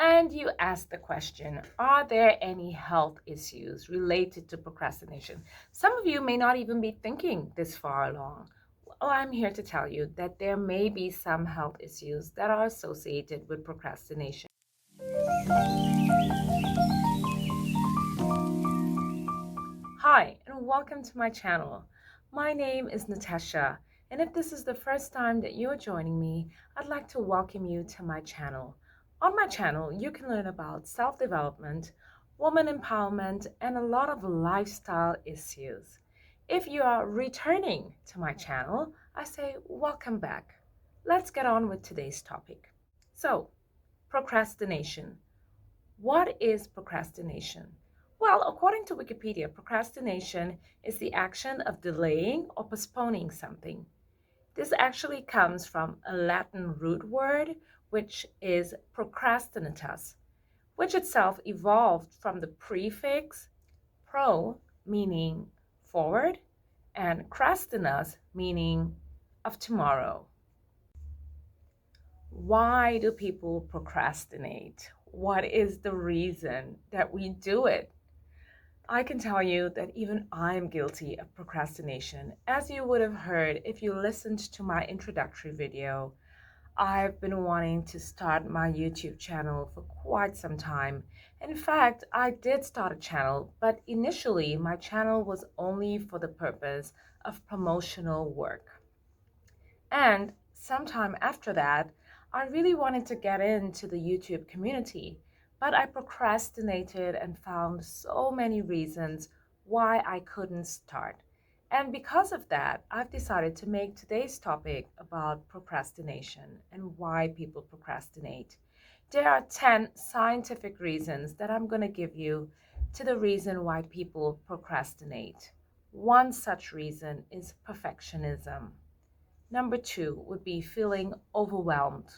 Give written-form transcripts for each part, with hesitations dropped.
and you ask the question, are there any health issues related to procrastination? Some of you may not even be thinking this far along. Well, I'm here to tell you that there may be some health issues that are associated with procrastination. Hi, and welcome to my channel. My name is Natasha, and if this is the first time that you're joining me, I'd like to welcome you to my channel. On my channel, you can learn about self-development, woman empowerment, and a lot of lifestyle issues. If you are returning to my channel, I say welcome back. Let's get on with today's topic. So, procrastination. What is procrastination? Well, according to Wikipedia, procrastination is the action of delaying or postponing something. This actually comes from a Latin root word, which is procrastinatus, which itself evolved from the prefix pro, meaning forward, and crastinus, meaning of tomorrow. Why do people procrastinate? What is the reason that we do it? I can tell you that even I'm guilty of procrastination. As you would have heard if you listened to my introductory video, I've been wanting to start my YouTube channel for quite some time. In fact, I did start a channel, but initially my channel was only for the purpose of promotional work. And sometime after that, I really wanted to get into the YouTube community, but I procrastinated and found so many reasons why I couldn't start. And because of that, I've decided to make today's topic about procrastination and why people procrastinate. There are 10 scientific reasons that I'm going to give you to the reason why people procrastinate. One such reason is perfectionism. Number 2 would be feeling overwhelmed,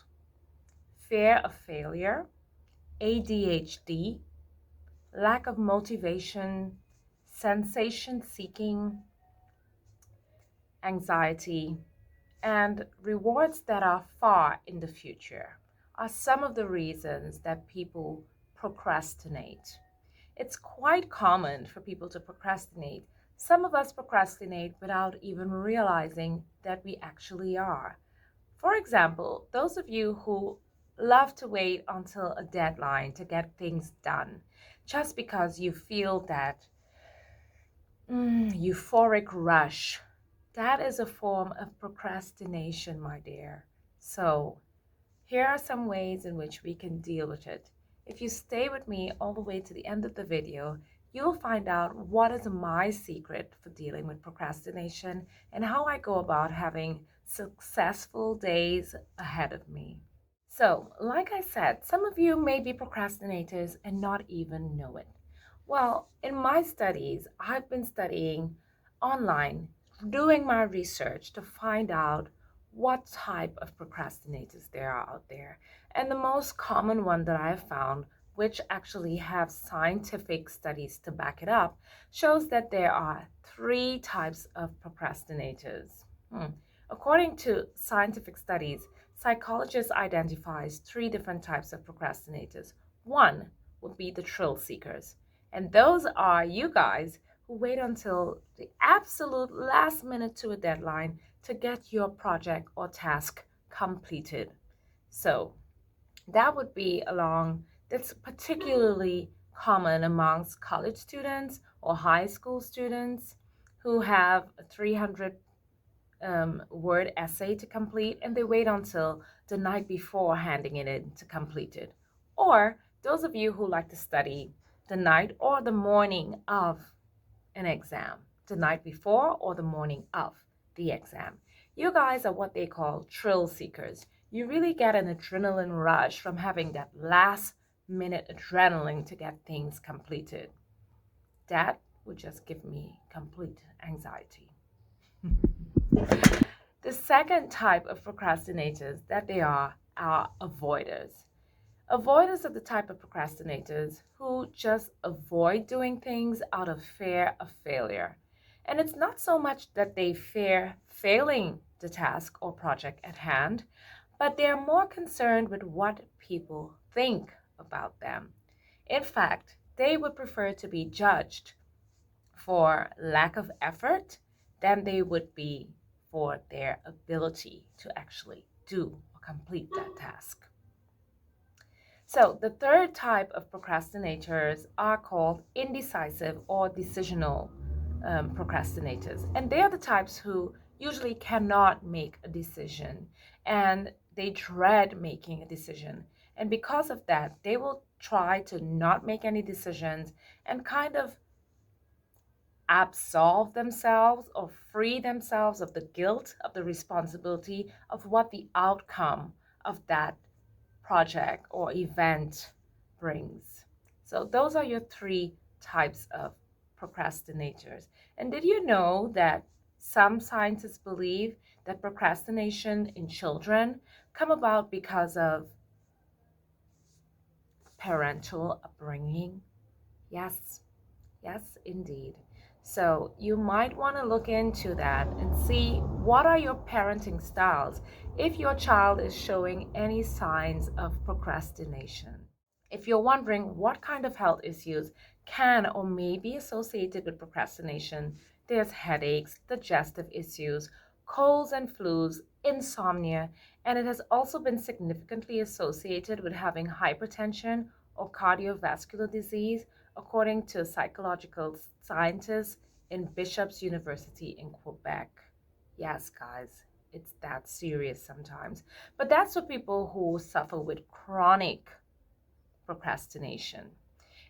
fear of failure, ADHD, lack of motivation, sensation seeking, anxiety, and rewards that are far in the future are some of the reasons that people procrastinate. It's quite common for people to procrastinate. Some of us procrastinate without even realizing that we actually are. For example, those of you who love to wait until a deadline to get things done just because you feel that euphoric rush, that is a form of procrastination, my dear. So, here are some ways in which we can deal with it. If you stay with me all the way to the end of the video, you'll find out what is my secret for dealing with procrastination and how I go about having successful days ahead of me. So, like I said, some of you may be procrastinators and not even know it. Well, in my studies, I've been studying online, doing my research to find out what type of procrastinators there are out there. And the most common one that I've found, which actually have scientific studies to back it up, shows that there are 3 types of procrastinators. According to scientific studies, psychologists identifies 3 different types of procrastinators. One would be the thrill seekers, and those are you guys who wait until the absolute last minute to a deadline to get your project or task completed. So that would be that's particularly common amongst college students or high school students who have a 300 word essay to complete and they wait until the night before handing it in to complete it. Or those of you who like to study the night or the morning of an exam, the night before or the morning of the exam. You guys are what they call thrill seekers. You really get an adrenaline rush from having that last minute adrenaline to get things completed. That would just give me complete anxiety. The second type of procrastinators that they are avoiders. Avoiders are the type of procrastinators who just avoid doing things out of fear of failure. And it's not so much that they fear failing the task or project at hand, but they are more concerned with what people think about them. In fact, they would prefer to be judged for lack of effort than they would be for their ability to actually do or complete that task. So, the third type of procrastinators are called indecisive or decisional procrastinators. And they are the types who usually cannot make a decision and they dread making a decision. And because of that, they will try to not make any decisions and kind of absolve themselves or free themselves of the guilt, of the responsibility of what the outcome of that project or event brings. So, those are your three types of procrastinators. And did you know that some scientists believe that procrastination in children come about because of parental upbringing? Yes, yes, indeed. So you might want to look into that and see what are your parenting styles if your child is showing any signs of procrastination. If you're wondering what kind of health issues can or may be associated with procrastination, there's headaches, digestive issues, colds and flus, insomnia, and it has also been significantly associated with having hypertension or cardiovascular disease, according to psychological scientists in Bishop's University in Quebec. Yes, guys, it's that serious sometimes. But that's for people who suffer with chronic procrastination.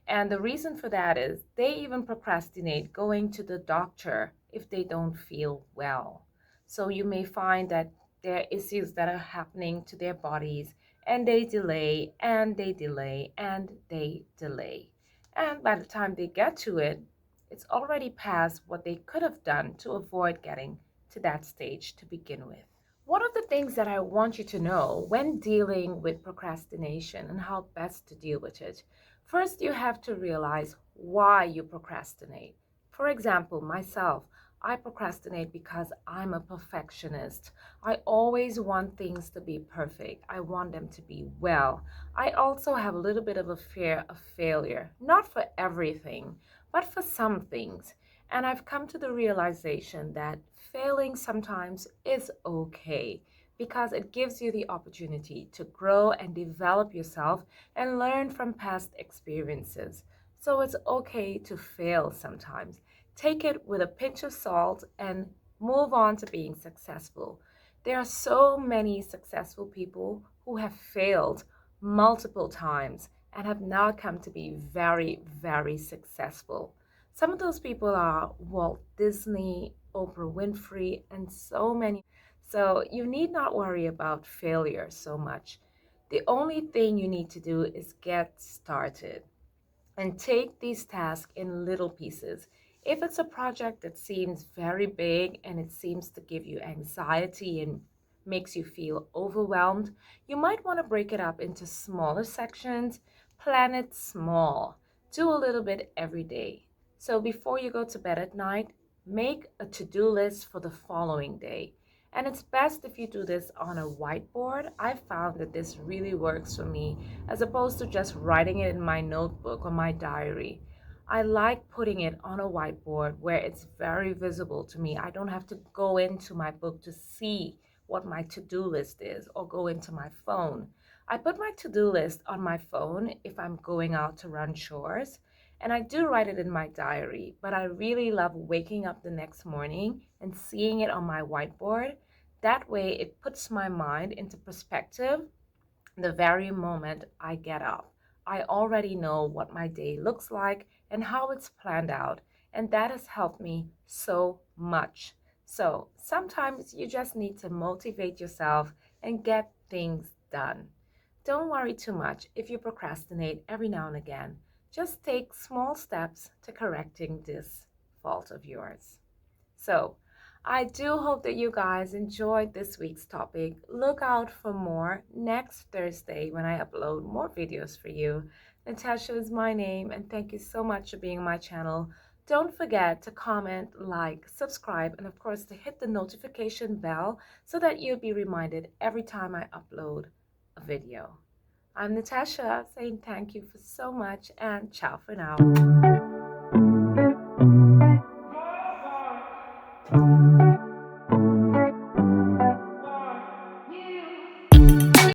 And the reason for that is they even procrastinate going to the doctor if they don't feel well. So you may find that there are issues that are happening to their bodies and they delay and they delay and they delay. And by the time they get to it, it's already past what they could have done to avoid getting to that stage to begin with. One of the things that I want you to know when dealing with procrastination and how best to deal with it, first you have to realize why you procrastinate. For example, myself, I procrastinate because I'm a perfectionist. I always want things to be perfect. I want them to be well. I also have a little bit of a fear of failure, not for everything, but for some things. And I've come to the realization that failing sometimes is okay because it gives you the opportunity to grow and develop yourself and learn from past experiences. So it's okay to fail sometimes. Take it with a pinch of salt and move on to being successful. There are so many successful people who have failed multiple times and have now come to be very, very successful. Some of those people are Walt Disney, Oprah Winfrey, and so many. So you need not worry about failure so much. The only thing you need to do is get started and take these tasks in little pieces. If it's a project that seems very big and it seems to give you anxiety and makes you feel overwhelmed, you might want to break it up into smaller sections, plan it small, do a little bit every day. So before you go to bed at night, make a to-do list for the following day. And it's best if you do this on a whiteboard. I've found that this really works for me as opposed to just writing it in my notebook or my diary. I like putting it on a whiteboard where it's very visible to me. I don't have to go into my book to see what my to-do list is or go into my phone. I put my to-do list on my phone if I'm going out to run chores, and I do write it in my diary, but I really love waking up the next morning and seeing it on my whiteboard. That way, it puts my mind into perspective the very moment I get up. I already know what my day looks like and how it's planned out, and that has helped me so much. So sometimes you just need to motivate yourself and get things done. Don't worry too much if you procrastinate every now and again. Just take small steps to correcting this fault of yours. So, I do hope that you guys enjoyed this week's topic. Look out for more next Thursday when I upload more videos for you. Natasha is my name, and thank you so much for being on my channel. Don't forget to comment, like, subscribe, and of course to hit the notification bell so that you'll be reminded every time I upload a video. I'm Natasha saying thank you for so much and ciao for now.